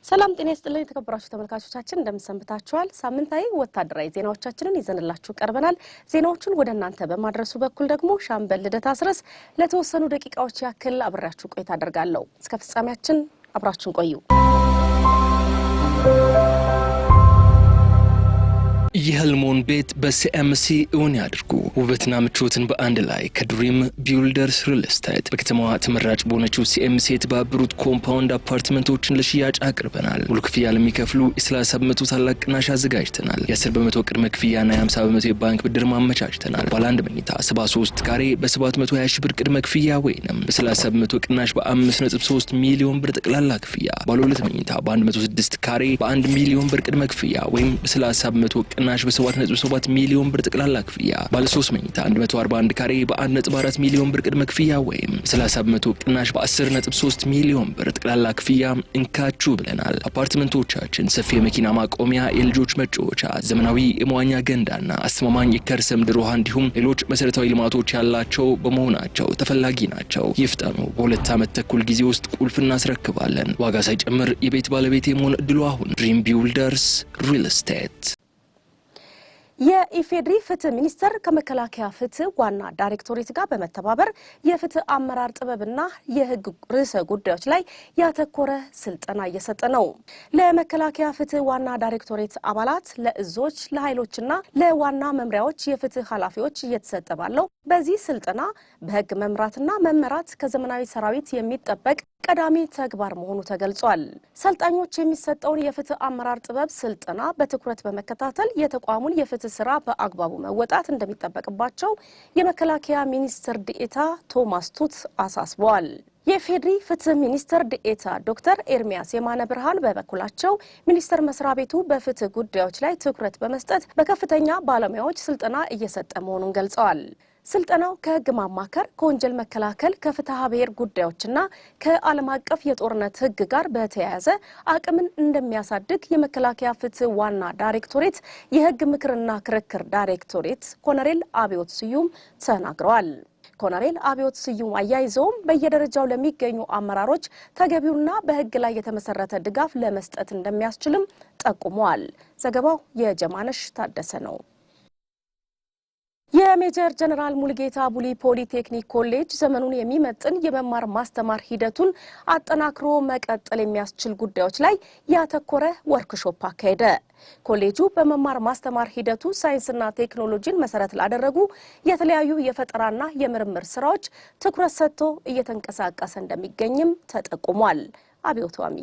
ሰላም ጤና ይስጥልኝ ተከብራችሁ ተመልካቾቻችን እንደምሰንብታችኋል። ሳምንታዊ ወታደራዊ ዜናዎቻችንን ይዘንላችሁ ቀርበናል። ዜናዎቹን ወደ እናንተ በማድረሱ በኩል ደግሞ ሻምበል ልደታ አስረስ ለተወሰኑ ደቂቃዎች ያክል አብራችሁ ቆይታ አደርጋለሁ። እስከ ፍጻሜያችን አብራችሁን ቆዩ። የህልሞን ቤት በሲኤምሲ እውን ያድርጉ። ውበትና ምቾትን በአንድ ላይ ከድሪም ቢልደርስ ሪል ስቴት በከተማዋ ተመራጭ በሆነችው ሲኤምሲ የተባበሩት ኮምፓውንድ አፓርትመንቶችን ለሽያጭ አቅርበናል። ሙሉ ክፍያ ለሚከፍሉ የ30 በመቶ ታላቅ ቅናሽ አዘጋጅተናል። የ10 በመቶ ቅድመ ክፍያና የ50 በመቶ የባንክ ብድር ማመቻችተናል። ባለ አንድ መኝታ 73 ካሬ በ720 ሺህ ብር ቅድመ ክፍያ ወይንም በ30 በመቶ ቅናሽ በ5.3 ሚሊዮን ብር ጠቅላላ ክፍያ። ባለ ሁለት መኝታ በ106 ካሬ በ1 ሚሊዮን ብር ቅድመ ክፍያ ወይም በ30 በመቶ ቅናሽ በ7.7 ሚሊዮን ብር ጠቅላላ ክፍያ። ባለ 3 መኝታ 141 ካሬ በ1.4 ሚሊዮን ብር ቅድመ ክፍያ ወይም 30 በመቶ ቅናሽ በ10.3 ሚሊዮን ብር ጠቅላላ ክፍያ እንካችሁ ብለናል። አፓርትመንቶቻችን ሰፊ የመኪና ማቆሚያ፣ የልጆች መጫወቻ፣ ዘመናዊ የመዋኛ ገንዳና አስተማማኝ የከርሰ ምድር ውሃ እንዲሁም ሌሎች መሰረታዊ ልማቶች ያላቸው በመሆናቸው ተፈላጊ ናቸው። ይፍጠኑ። በ2 ዓመት ተኩል ጊዜ ውስጥ ቁልፍ እናስረክባለን። ዋጋ ሳይጨምር የቤት ባለቤት የመሆን እድሉ አሁን። ድሪም ቢልደርስ ሪል ስቴት። የኢፌድሪ ፍትህ ሚኒስቴር ከመከላከያ ፍትህ ዋና ዳይሬክቶሬት ጋር በመተባበር የፍትህ አመራር ጥበብና የህግ ርዕሰ ጉዳዮች ላይ ያተኮረ ስልጠና እየሰጠ ነው። ለመከላከያ ፍትህ ዋና ዳይሬክቶሬት አባላት፣ ለእዞች፣ ለኃይሎችና ለዋና መምሪያዎች የፍትህ ኃላፊዎች እየተሰጠ ባለው በዚህ ስልጠና በህግ መምራትና መመራት ከዘመናዊ ሰራዊት የሚጠበቅ ቀዳሚ ተግባር መሆኑ ተገልጿል። ሰልጣኞች የሚሰጠውን የፍትህ አመራር ጥበብ ስልጠና በትኩረት በመከታተል የተቋሙን የፍትህ ስራ በአግባቡ መወጣት እንደሚጠበቅባቸው የመከላከያ ሚኒስትር ዲኤታ ቶማስ ቱት አሳስበዋል። የፌድሪ ፍትህ ሚኒስትር ዲኤታ ዶክተር ኤርሚያስ የማነ ብርሃን በበኩላቸው ሚኒስቴር መስሪያ ቤቱ በፍትህ ጉዳዮች ላይ ትኩረት በመስጠት በከፍተኛ ባለሙያዎች ስልጠና እየሰጠ መሆኑን ገልጸዋል። ስልጠናው ከህግ ማማከር፣ ከወንጀል መከላከል፣ ከፍትሐ ብሔር ጉዳዮችና ከዓለም አቀፍ የጦርነት ህግ ጋር በተያያዘ አቅምን እንደሚያሳድግ የመከላከያ ፍትህ ዋና ዳይሬክቶሬት የህግ ምክርና ክርክር ዳይሬክቶሬት ኮሎኔል አብዮት ስዩም ተናግረዋል። ኮሎኔል አብዮት ስዩም አያይዘውም በየደረጃው ለሚገኙ አመራሮች ተገቢውና በህግ ላይ የተመሰረተ ድጋፍ ለመስጠት እንደሚያስችልም ጠቁመዋል። ዘገባው የጀማነሽ ታደሰ ነው። የሜጀር ጀነራል ሙልጌታ ቡሊ ፖሊቴክኒክ ኮሌጅ ዘመኑን የሚመጥን የመማር ማስተማር ሂደቱን አጠናክሮ መቀጠል የሚያስችል ጉዳዮች ላይ ያተኮረ ወርክሾፕ አካሄደ። ኮሌጁ በመማር ማስተማር ሂደቱ ሳይንስና ቴክኖሎጂን መሰረት ላደረጉ የተለያዩ የፈጠራና የምርምር ስራዎች ትኩረት ሰጥቶ እየተንቀሳቀሰ እንደሚገኝም ተጠቁሟል። አብዮቷሚ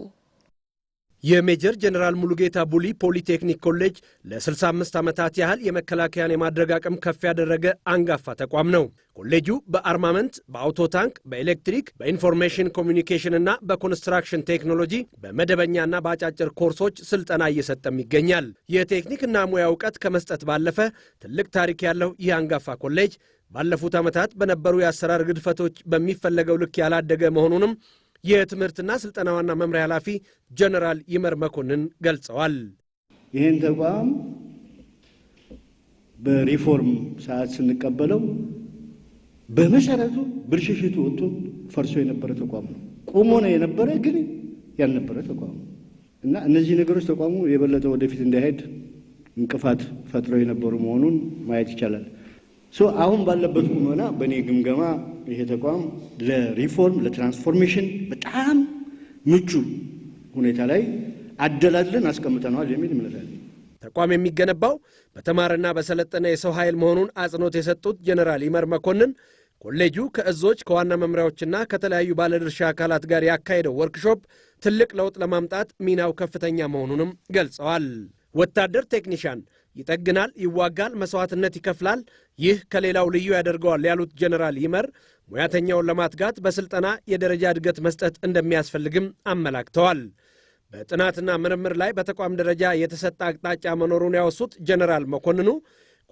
የሜጀር ጀነራል ሙሉጌታ ቡሊ ፖሊቴክኒክ ኮሌጅ ለ65 ዓመታት ያህል የመከላከያን የማድረግ አቅም ከፍ ያደረገ አንጋፋ ተቋም ነው። ኮሌጁ በአርማመንት፣ በአውቶ ታንክ፣ በኤሌክትሪክ፣ በኢንፎርሜሽን ኮሚኒኬሽን እና በኮንስትራክሽን ቴክኖሎጂ በመደበኛና በአጫጭር ኮርሶች ስልጠና እየሰጠም ይገኛል። የቴክኒክና ሙያ እውቀት ከመስጠት ባለፈ ትልቅ ታሪክ ያለው ይህ አንጋፋ ኮሌጅ ባለፉት ዓመታት በነበሩ የአሰራር ግድፈቶች በሚፈለገው ልክ ያላደገ መሆኑንም የትምህርትና ስልጠና ዋና መምሪያ ኃላፊ ጀነራል ይመር መኮንን ገልጸዋል። ይህን ተቋም በሪፎርም ሰዓት ስንቀበለው በመሰረቱ ብልሽሽቱ ወጥቶ ፈርሶ የነበረ ተቋም ነው። ቆሞ ነው የነበረ ግን ያልነበረ ተቋም ነው እና እነዚህ ነገሮች ተቋሙ የበለጠ ወደፊት እንዳይሄድ እንቅፋት ፈጥረው የነበሩ መሆኑን ማየት ይቻላል። አሁን ባለበት ቁመና በእኔ ግምገማ ይሄ ተቋም ለሪፎርም ለትራንስፎርሜሽን በጣም ምቹ ሁኔታ ላይ አደላድለን አስቀምጠናል የሚል እምነት አለኝ። ተቋም የሚገነባው በተማረና በሰለጠነ የሰው ኃይል መሆኑን አጽንኦት የሰጡት ጀነራል ይመር መኮንን ኮሌጁ ከእዞች ከዋና መምሪያዎችና ከተለያዩ ባለድርሻ አካላት ጋር ያካሄደው ወርክሾፕ ትልቅ ለውጥ ለማምጣት ሚናው ከፍተኛ መሆኑንም ገልጸዋል። ወታደር ቴክኒሻን ይጠግናል፣ ይዋጋል፣ መስዋዕትነት ይከፍላል። ይህ ከሌላው ልዩ ያደርገዋል ያሉት ጀነራል ይመር ሙያተኛውን ለማትጋት በስልጠና የደረጃ እድገት መስጠት እንደሚያስፈልግም አመላክተዋል። በጥናትና ምርምር ላይ በተቋም ደረጃ የተሰጠ አቅጣጫ መኖሩን ያወሱት ጀነራል መኮንኑ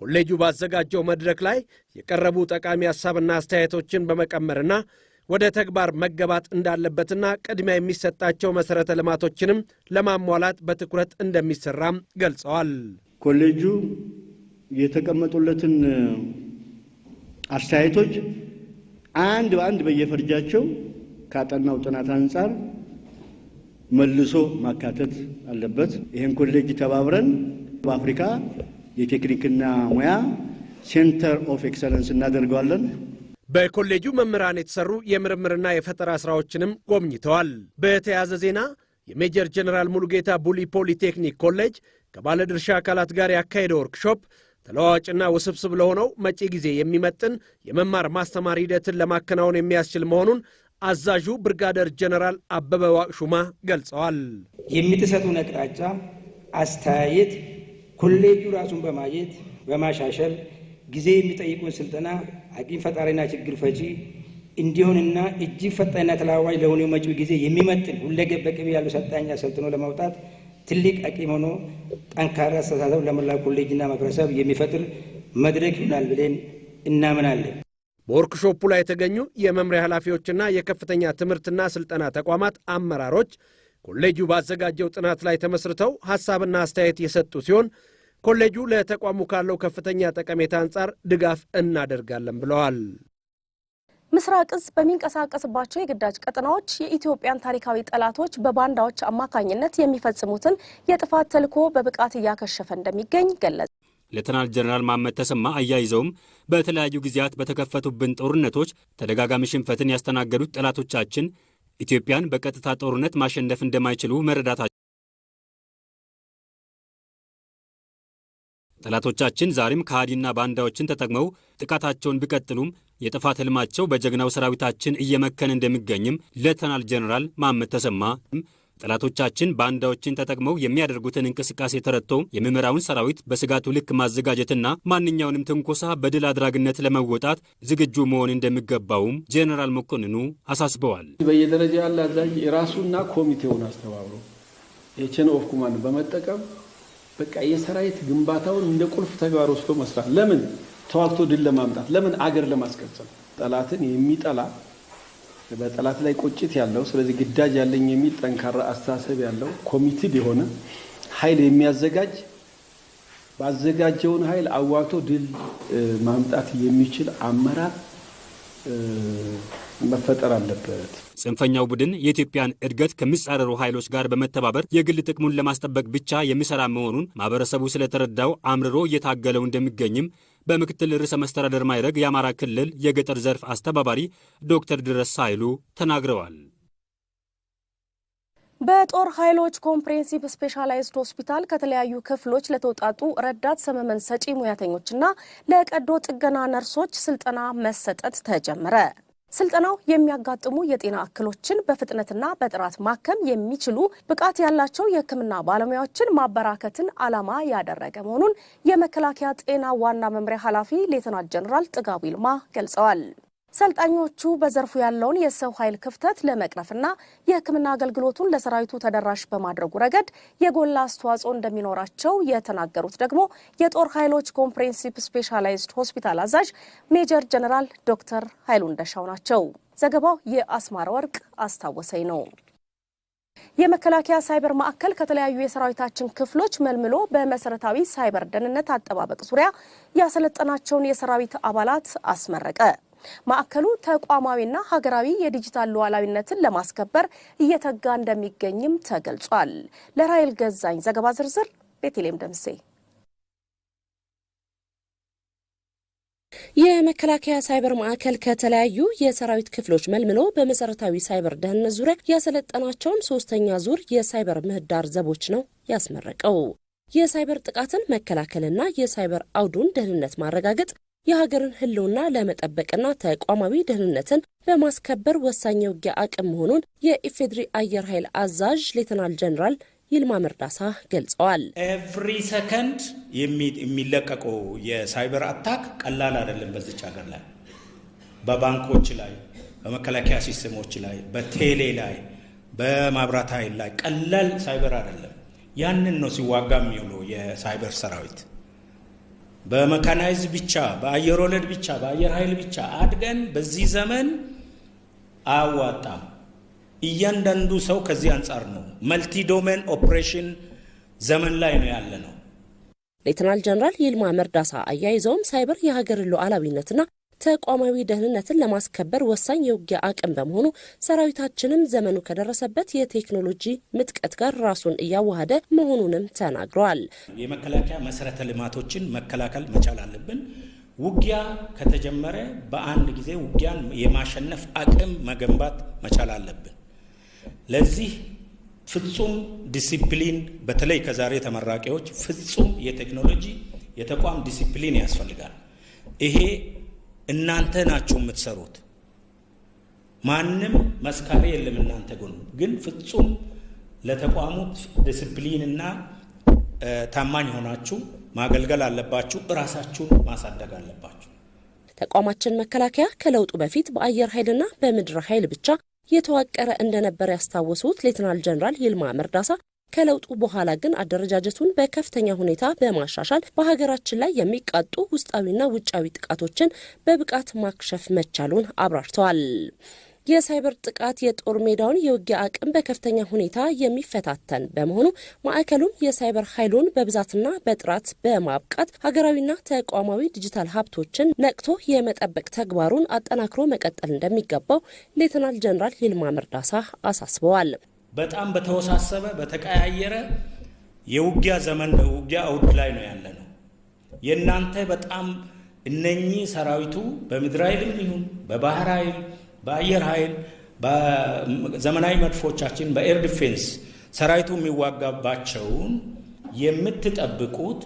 ኮሌጁ ባዘጋጀው መድረክ ላይ የቀረቡ ጠቃሚ ሐሳብና አስተያየቶችን በመቀመርና ወደ ተግባር መገባት እንዳለበትና ቅድሚያ የሚሰጣቸው መሰረተ ልማቶችንም ለማሟላት በትኩረት እንደሚሰራም ገልጸዋል። ኮሌጁ የተቀመጡለትን አስተያየቶች አንድ በአንድ በየፈርጃቸው ካጠናው ጥናት አንፃር መልሶ ማካተት አለበት። ይህን ኮሌጅ ተባብረን በአፍሪካ የቴክኒክና ሙያ ሴንተር ኦፍ ኤክሰለንስ እናደርገዋለን። በኮሌጁ መምህራን የተሰሩ የምርምርና የፈጠራ ስራዎችንም ጎብኝተዋል። በተያያዘ ዜና የሜጀር ጀነራል ሙሉጌታ ቡሊ ፖሊቴክኒክ ኮሌጅ ከባለድርሻ አካላት ጋር ያካሄደው ወርክሾፕ ተለዋዋጭና ውስብስብ ለሆነው መጪ ጊዜ የሚመጥን የመማር ማስተማር ሂደትን ለማከናወን የሚያስችል መሆኑን አዛዡ ብርጋደር ጀነራል አበበ ዋቅሹማ ገልጸዋል። የምትሰጡን አቅጣጫ አስተያየት ኮሌጁ ራሱን በማየት በማሻሻል ጊዜ የሚጠይቁን ስልጠና አቅም ፈጣሪና ችግር ፈቺ እንዲሆንና እጅግ ፈጣንና ተለዋዋጭ ለሆነው መጪው ጊዜ የሚመጥን ሁለገብ በቅብ ያሉ ሰልጣኛ ሰልጥኖ ለማውጣት ትልቅ አቅም ሆኖ ጠንካራ አስተሳሰብ ለመላው ኮሌጅና ማህበረሰብ የሚፈጥር መድረክ ይሆናል ብለን እናምናለን። በወርክሾፑ ላይ የተገኙ የመምሪያ ኃላፊዎችና የከፍተኛ ትምህርትና ስልጠና ተቋማት አመራሮች ኮሌጁ ባዘጋጀው ጥናት ላይ ተመስርተው ሐሳብና አስተያየት የሰጡ ሲሆን ኮሌጁ ለተቋሙ ካለው ከፍተኛ ጠቀሜታ አንጻር ድጋፍ እናደርጋለን ብለዋል። ምስራቅ እዝ በሚንቀሳቀስባቸው የግዳጅ ቀጠናዎች የኢትዮጵያን ታሪካዊ ጠላቶች በባንዳዎች አማካኝነት የሚፈጽሙትን የጥፋት ተልዕኮ በብቃት እያከሸፈ እንደሚገኝ ገለጸ። ሌተናል ጀነራል መሐመድ ተሰማ አያይዘውም በተለያዩ ጊዜያት በተከፈቱብን ጦርነቶች ተደጋጋሚ ሽንፈትን ያስተናገዱት ጠላቶቻችን ኢትዮጵያን በቀጥታ ጦርነት ማሸነፍ እንደማይችሉ መረዳታቸው ጠላቶቻችን ዛሬም ከሃዲና ባንዳዎችን ተጠቅመው ጥቃታቸውን ቢቀጥሉም የጥፋት ህልማቸው በጀግናው ሰራዊታችን እየመከነ እንደሚገኝም ሌተናል ጀነራል መሐመድ ተሰማ ጠላቶቻችን ባንዳዎችን ተጠቅመው የሚያደርጉትን እንቅስቃሴ ተረድቶ የሚመራውን ሰራዊት በስጋቱ ልክ ማዘጋጀትና ማንኛውንም ትንኮሳ በድል አድራጊነት ለመወጣት ዝግጁ መሆን እንደሚገባውም ጄኔራል መኮንኑ አሳስበዋል። በየደረጃ ያለ አዛዥ የራሱና ኮሚቴውን አስተባብሮ የቼን ኦፍ ኮማንድ በመጠቀም በቃ የሰራዊት ግንባታውን እንደ ቁልፍ ተግባር ወስዶ መስራት። ለምን ተዋግቶ ድል ለማምጣት፣ ለምን አገር ለማስቀጠል። ጠላትን የሚጠላ በጠላት ላይ ቁጭት ያለው ስለዚህ ግዳጅ ያለኝ የሚል ጠንካራ አስተሳሰብ ያለው ኮሚትድ የሆነ ኃይል የሚያዘጋጅ ባዘጋጀውን ኃይል አዋግቶ ድል ማምጣት የሚችል አመራር መፈጠር አለበት። ጽንፈኛው ቡድን የኢትዮጵያን እድገት ከሚጻረሩ ኃይሎች ጋር በመተባበር የግል ጥቅሙን ለማስጠበቅ ብቻ የሚሰራ መሆኑን ማህበረሰቡ ስለተረዳው አምርሮ እየታገለው እንደሚገኝም በምክትል ርዕሰ መስተዳድር ማዕረግ የአማራ ክልል የገጠር ዘርፍ አስተባባሪ ዶክተር ድረስ ኃይሉ ተናግረዋል። በጦር ኃይሎች ኮምፕሬሄንሲቭ ስፔሻላይዝድ ሆስፒታል ከተለያዩ ክፍሎች ለተውጣጡ ረዳት ሰመመን ሰጪ ሙያተኞችና ለቀዶ ጥገና ነርሶች ስልጠና መሰጠት ተጀመረ። ስልጠናው የሚያጋጥሙ የጤና እክሎችን በፍጥነትና በጥራት ማከም የሚችሉ ብቃት ያላቸው የሕክምና ባለሙያዎችን ማበራከትን ዓላማ ያደረገ መሆኑን የመከላከያ ጤና ዋና መምሪያ ኃላፊ ሌተናንት ጀነራል ጥጋቡ ይልማ ገልጸዋል። ሰልጣኞቹ በዘርፉ ያለውን የሰው ኃይል ክፍተት ለመቅረፍና የሕክምና አገልግሎቱን ለሰራዊቱ ተደራሽ በማድረጉ ረገድ የጎላ አስተዋጽኦ እንደሚኖራቸው የተናገሩት ደግሞ የጦር ኃይሎች ኮምፕሬሄንሲቭ ስፔሻላይዝድ ሆስፒታል አዛዥ ሜጀር ጀነራል ዶክተር ኃይሉ እንደሻው ናቸው። ዘገባው የአስማራ ወርቅ አስታወሰኝ ነው። የመከላከያ ሳይበር ማዕከል ከተለያዩ የሰራዊታችን ክፍሎች መልምሎ በመሰረታዊ ሳይበር ደህንነት አጠባበቅ ዙሪያ ያሰለጠናቸውን የሰራዊት አባላት አስመረቀ። ማዕከሉ ተቋማዊና ሀገራዊ የዲጂታል ሉዓላዊነትን ለማስከበር እየተጋ እንደሚገኝም ተገልጿል። ለራይል ገዛኝ ዘገባ ዝርዝር ቤተልሔም ደምሴ። የመከላከያ ሳይበር ማዕከል ከተለያዩ የሰራዊት ክፍሎች መልምሎ በመሰረታዊ ሳይበር ደህንነት ዙሪያ ያሰለጠናቸውን ሶስተኛ ዙር የሳይበር ምህዳር ዘቦች ነው ያስመረቀው። የሳይበር ጥቃትን መከላከልና የሳይበር አውዱን ደህንነት ማረጋገጥ የሀገርን ሕልውና ለመጠበቅና ተቋማዊ ደህንነትን ለማስከበር ወሳኝ የውጊያ አቅም መሆኑን የኢፌድሪ አየር ኃይል አዛዥ ሌተናል ጀነራል ይልማ መርዳሳ ገልጸዋል። ኤቭሪ ሰከንድ የሚለቀቀው የሳይበር አታክ ቀላል አይደለም። በዚች ሀገር ላይ በባንኮች ላይ፣ በመከላከያ ሲስተሞች ላይ፣ በቴሌ ላይ፣ በማብራት ኃይል ላይ ቀላል ሳይበር አይደለም። ያንን ነው ሲዋጋ የሚውለው የሳይበር ሰራዊት። በመካናይዝ ብቻ፣ በአየር ወለድ ብቻ፣ በአየር ኃይል ብቻ አድገን በዚህ ዘመን አያዋጣም። እያንዳንዱ ሰው ከዚህ አንጻር ነው መልቲ ዶሜን ኦፕሬሽን ዘመን ላይ ነው ያለ ነው። ሌተናል ጀነራል ይልማ መርዳሳ አያይዘውም ሳይበር የሀገር ሉዓላዊነትና ተቋማዊ ደህንነትን ለማስከበር ወሳኝ የውጊያ አቅም በመሆኑ ሰራዊታችንም ዘመኑ ከደረሰበት የቴክኖሎጂ ምጥቀት ጋር ራሱን እያዋሃደ መሆኑንም ተናግረዋል። የመከላከያ መሰረተ ልማቶችን መከላከል መቻል አለብን። ውጊያ ከተጀመረ በአንድ ጊዜ ውጊያን የማሸነፍ አቅም መገንባት መቻል አለብን። ለዚህ ፍጹም ዲሲፕሊን በተለይ ከዛሬ ተመራቂዎች ፍጹም የቴክኖሎጂ የተቋም ዲሲፕሊን ያስፈልጋል። ይሄ እናንተ ናችሁ የምትሰሩት። ማንም መስካሪ የለም እናንተ ጎን ግን ፍጹም ለተቋሙ ዲሲፕሊንና ታማኝ ሆናችሁ ማገልገል አለባችሁ። ራሳችሁን ማሳደግ አለባችሁ። ተቋማችን መከላከያ ከለውጡ በፊት በአየር ኃይልና በምድር ኃይል ብቻ የተዋቀረ እንደነበር ያስታወሱት ሌተናል ጀነራል ይልማ መርዳሳ ከለውጡ በኋላ ግን አደረጃጀቱን በከፍተኛ ሁኔታ በማሻሻል በሀገራችን ላይ የሚቃጡ ውስጣዊና ውጫዊ ጥቃቶችን በብቃት ማክሸፍ መቻሉን አብራርተዋል። የሳይበር ጥቃት የጦር ሜዳውን የውጊያ አቅም በከፍተኛ ሁኔታ የሚፈታተን በመሆኑ ማዕከሉም የሳይበር ኃይሉን በብዛትና በጥራት በማብቃት ሀገራዊና ተቋማዊ ዲጂታል ሀብቶችን ነቅቶ የመጠበቅ ተግባሩን አጠናክሮ መቀጠል እንደሚገባው ሌተናል ጀነራል ይልማ መርዳሳ አሳስበዋል። በጣም በተወሳሰበ በተቀያየረ የውጊያ ዘመን በውጊያ አውድ ላይ ነው ያለነው። የእናንተ በጣም እነኚህ ሰራዊቱ በምድር ኃይልም ይሁን በባህር ኃይል በአየር ኃይል በዘመናዊ መድፎቻችን በኤር ዲፌንስ ሰራዊቱ የሚዋጋባቸውን የምትጠብቁት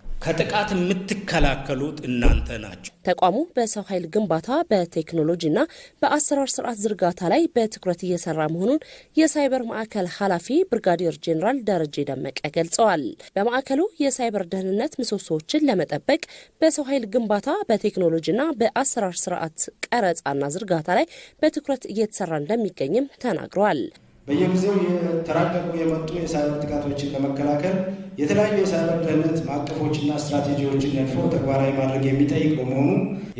ከጥቃት የምትከላከሉት እናንተ ናችሁ። ተቋሙ በሰው ኃይል ግንባታ በቴክኖሎጂና በአሰራር ስርዓት ዝርጋታ ላይ በትኩረት እየሰራ መሆኑን የሳይበር ማዕከል ኃላፊ ብርጋዴር ጄኔራል ደረጀ ደመቀ ገልጸዋል። በማዕከሉ የሳይበር ደህንነት ምሰሶዎችን ለመጠበቅ በሰው ኃይል ግንባታ በቴክኖሎጂና በአሰራር ስርዓት ቀረጻና ዝርጋታ ላይ በትኩረት እየተሰራ እንደሚገኝም ተናግረዋል። በየጊዜው የተራቀቁ የመጡ የሳይበር ጥቃቶችን ለመከላከል የተለያዩ የሳይበር ደህንነት ማዕቀፎችና ስትራቴጂዎችን ነድፎ ተግባራዊ ማድረግ የሚጠይቅ በመሆኑ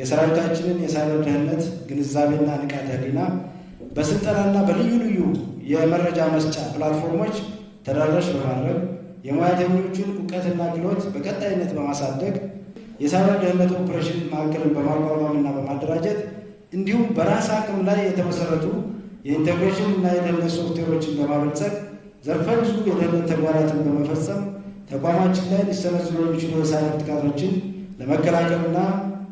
የሰራዊታችንን የሳይበር ደህንነት ግንዛቤና ንቃተ ህሊና በስልጠናና በልዩ ልዩ የመረጃ መስጫ ፕላትፎርሞች ተደራሽ በማድረግ የሙያተኞቹን እውቀትና ክህሎት በቀጣይነት በማሳደግ የሳይበር ደህንነት ኦፕሬሽን ማዕከልን በማቋቋምና በማደራጀት እንዲሁም በራስ አቅም ላይ የተመሰረቱ የኢንቴግሬሽን እና የደህንነት ሶፍትዌሮችን በማበልጸግ ዘርፈ ብዙ የደህንነት ተግባራትን በመፈጸም ተቋማችን ላይ ሊሰነዝሩ የሚችሉ የሳይበር ጥቃቶችን ለመከላከልና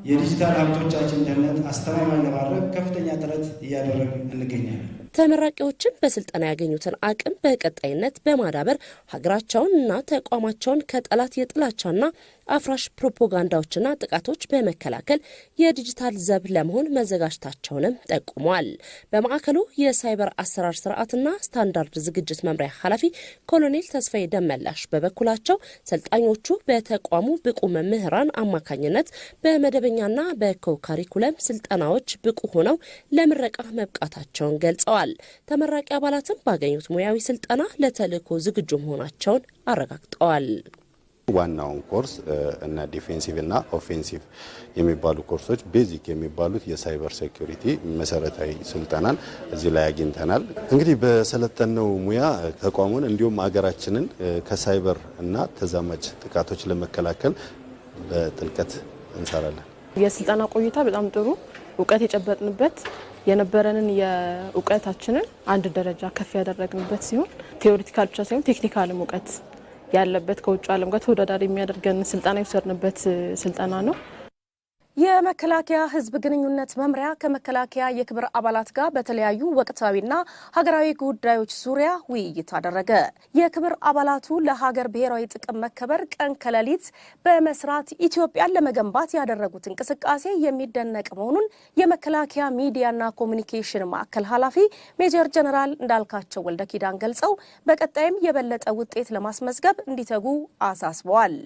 የዲጂታል ሀብቶቻችን ደህንነት አስተማማኝ ለማድረግ ከፍተኛ ጥረት እያደረግን እንገኛለን። ተመራቂዎችን በስልጠና ያገኙትን አቅም በቀጣይነት በማዳበር ሀገራቸውንና ተቋማቸውን ከጠላት የጥላቻና አፍራሽ ፕሮፓጋንዳዎችና ጥቃቶች በመከላከል የዲጂታል ዘብ ለመሆን መዘጋጀታቸውንም ጠቁመዋል። በማዕከሉ የሳይበር አሰራር ስርዓትና ስታንዳርድ ዝግጅት መምሪያ ኃላፊ ኮሎኔል ተስፋዬ ደመላሽ በበኩላቸው ሰልጣኞቹ በተቋሙ ብቁ መምህራን አማካኝነት በመደበኛና በኮካሪኩለም ስልጠናዎች ብቁ ሆነው ለምረቃ መብቃታቸውን ገልጸዋል። ተመራቂ አባላትም ባገኙት ሙያዊ ስልጠና ለተልእኮ ዝግጁ መሆናቸውን አረጋግጠዋል። ዋናውን ኮርስ እና ዲፌንሲቭ እና ኦፌንሲቭ የሚባሉ ኮርሶች ቤዚክ የሚባሉት የሳይበር ሴኩሪቲ መሰረታዊ ስልጠናን እዚህ ላይ አግኝተናል። እንግዲህ በሰለጠነው ሙያ ተቋሙን እንዲሁም ሀገራችንን ከሳይበር እና ተዛማጅ ጥቃቶች ለመከላከል በጥልቀት እንሰራለን። የስልጠና ቆይታ በጣም ጥሩ እውቀት የጨበጥንበት የነበረንን የእውቀታችንን አንድ ደረጃ ከፍ ያደረግንበት ሲሆን ቴዎሪቲካል ብቻ ሳይሆን ቴክኒካልም እውቀት ያለበት ከውጭ ዓለም ጋር ተወዳዳሪ የሚያደርገን ስልጠና የወሰድንበት ስልጠና ነው። የመከላከያ ሕዝብ ግንኙነት መምሪያ ከመከላከያ የክብር አባላት ጋር በተለያዩ ወቅታዊና ሀገራዊ ጉዳዮች ዙሪያ ውይይት አደረገ። የክብር አባላቱ ለሀገር ብሔራዊ ጥቅም መከበር ቀን ከሌሊት በመስራት ኢትዮጵያን ለመገንባት ያደረጉት እንቅስቃሴ የሚደነቅ መሆኑን የመከላከያ ሚዲያና ኮሚኒኬሽን ማዕከል ኃላፊ ሜጀር ጀነራል እንዳልካቸው ወልደ ኪዳን ገልጸው በቀጣይም የበለጠ ውጤት ለማስመዝገብ እንዲተጉ አሳስበዋል።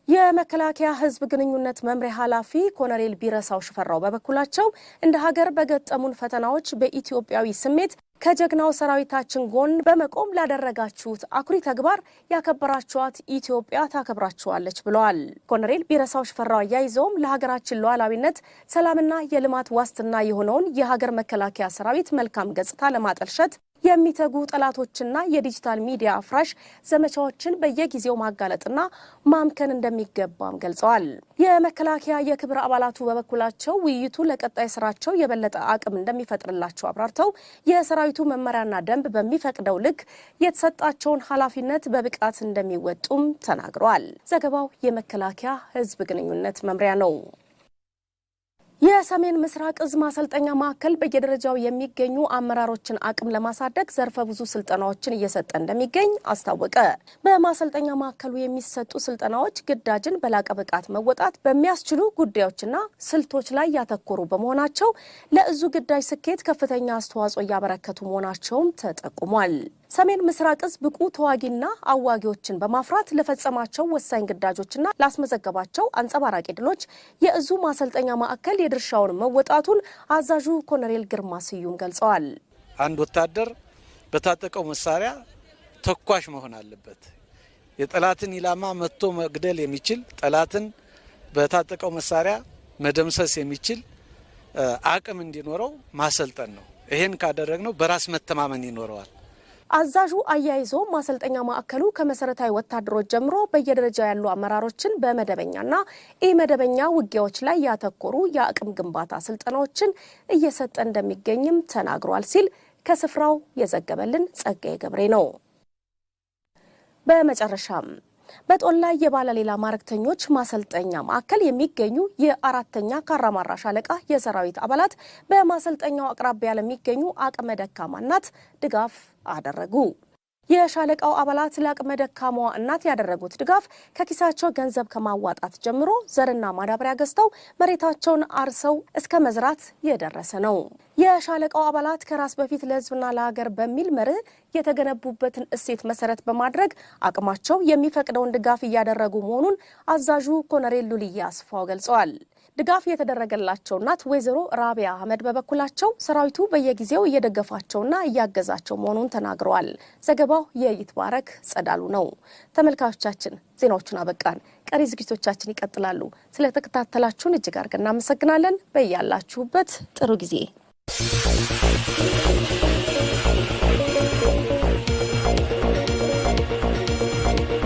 የመከላከያ ሕዝብ ግንኙነት መምሪያ ኃላፊ ኮሎኔል ቢረሳው ሽፈራው በበኩላቸው እንደ ሀገር በገጠሙን ፈተናዎች በኢትዮጵያዊ ስሜት ከጀግናው ሰራዊታችን ጎን በመቆም ላደረጋችሁት አኩሪ ተግባር ያከበራችኋት ኢትዮጵያ ታከብራችኋለች ብለዋል። ኮሎኔል ቢረሳው ሽፈራው አያይዘውም ለሀገራችን ሉዓላዊነት፣ ሰላምና የልማት ዋስትና የሆነውን የሀገር መከላከያ ሰራዊት መልካም ገጽታ ለማጠልሸት የሚተጉ ጠላቶችና የዲጂታል ሚዲያ አፍራሽ ዘመቻዎችን በየጊዜው ማጋለጥና ማምከን እንደሚገባም ገልጸዋል። የመከላከያ የክብር አባላቱ በበኩላቸው ውይይቱ ለቀጣይ ስራቸው የበለጠ አቅም እንደሚፈጥርላቸው አብራርተው የሰራዊቱ መመሪያና ደንብ በሚፈቅደው ልክ የተሰጣቸውን ኃላፊነት በብቃት እንደሚወጡም ተናግረዋል። ዘገባው የመከላከያ ሕዝብ ግንኙነት መምሪያ ነው። የሰሜን ምስራቅ እዝ ማሰልጠኛ ማዕከል በየደረጃው የሚገኙ አመራሮችን አቅም ለማሳደግ ዘርፈ ብዙ ስልጠናዎችን እየሰጠ እንደሚገኝ አስታወቀ። በማሰልጠኛ ማዕከሉ የሚሰጡ ስልጠናዎች ግዳጅን በላቀ ብቃት መወጣት በሚያስችሉ ጉዳዮችና ስልቶች ላይ ያተኮሩ በመሆናቸው ለእዙ ግዳጅ ስኬት ከፍተኛ አስተዋጽኦ እያበረከቱ መሆናቸውም ተጠቁሟል። ሰሜን ምስራቅ እዝ ብቁ ተዋጊና አዋጊዎችን በማፍራት ለፈጸማቸው ወሳኝ ግዳጆችና ላስመዘገባቸው አንጸባራቂ ድሎች የእዙ ማሰልጠኛ ማዕከል የድርሻውን መወጣቱን አዛዡ ኮሎኔል ግርማ ስዩም ገልጸዋል። አንድ ወታደር በታጠቀው መሳሪያ ተኳሽ መሆን አለበት። የጠላትን ኢላማ መጥቶ መግደል የሚችል ጠላትን በታጠቀው መሳሪያ መደምሰስ የሚችል አቅም እንዲኖረው ማሰልጠን ነው። ይሄን ካደረግነው በራስ መተማመን ይኖረዋል። አዛዡ አያይዞ ማሰልጠኛ ማዕከሉ ከመሰረታዊ ወታደሮች ጀምሮ በየደረጃው ያሉ አመራሮችን በመደበኛና ኢመደበኛ ውጊያዎች ላይ ያተኮሩ የአቅም ግንባታ ስልጠናዎችን እየሰጠ እንደሚገኝም ተናግሯል ሲል ከስፍራው የዘገበልን ጸጋዬ ገብሬ ነው። በመጨረሻም በጦላይ የባለሌላ ማዕረግተኞች ማሰልጠኛ ማዕከል የሚገኙ የአራተኛ ካራማራ ሻለቃ የሰራዊት አባላት በማሰልጠኛው አቅራቢያ ለሚገኙ አቅመ ደካማ እናት ድጋፍ አደረጉ። የሻለቃው አባላት ለአቅመ ደካማዋ እናት ያደረጉት ድጋፍ ከኪሳቸው ገንዘብ ከማዋጣት ጀምሮ ዘርና ማዳበሪያ ገዝተው መሬታቸውን አርሰው እስከ መዝራት የደረሰ ነው። የሻለቃው አባላት ከራስ በፊት ለሕዝብና ለሀገር በሚል መርህ የተገነቡበትን እሴት መሰረት በማድረግ አቅማቸው የሚፈቅደውን ድጋፍ እያደረጉ መሆኑን አዛዡ ኮሎኔል ሉልያ አስፋው ገልጸዋል። ድጋፍ የተደረገላቸው እናት ወይዘሮ ራቢያ አህመድ በበኩላቸው ሰራዊቱ በየጊዜው እየደገፋቸውና እያገዛቸው መሆኑን ተናግረዋል። ዘገባው የይትባረክ ጸዳሉ ነው። ተመልካቾቻችን ዜናዎቹን አበቃን። ቀሪ ዝግጅቶቻችን ይቀጥላሉ። ስለተከታተላችሁን እጅግ አድርገን እናመሰግናለን። በያላችሁበት ጥሩ ጊዜ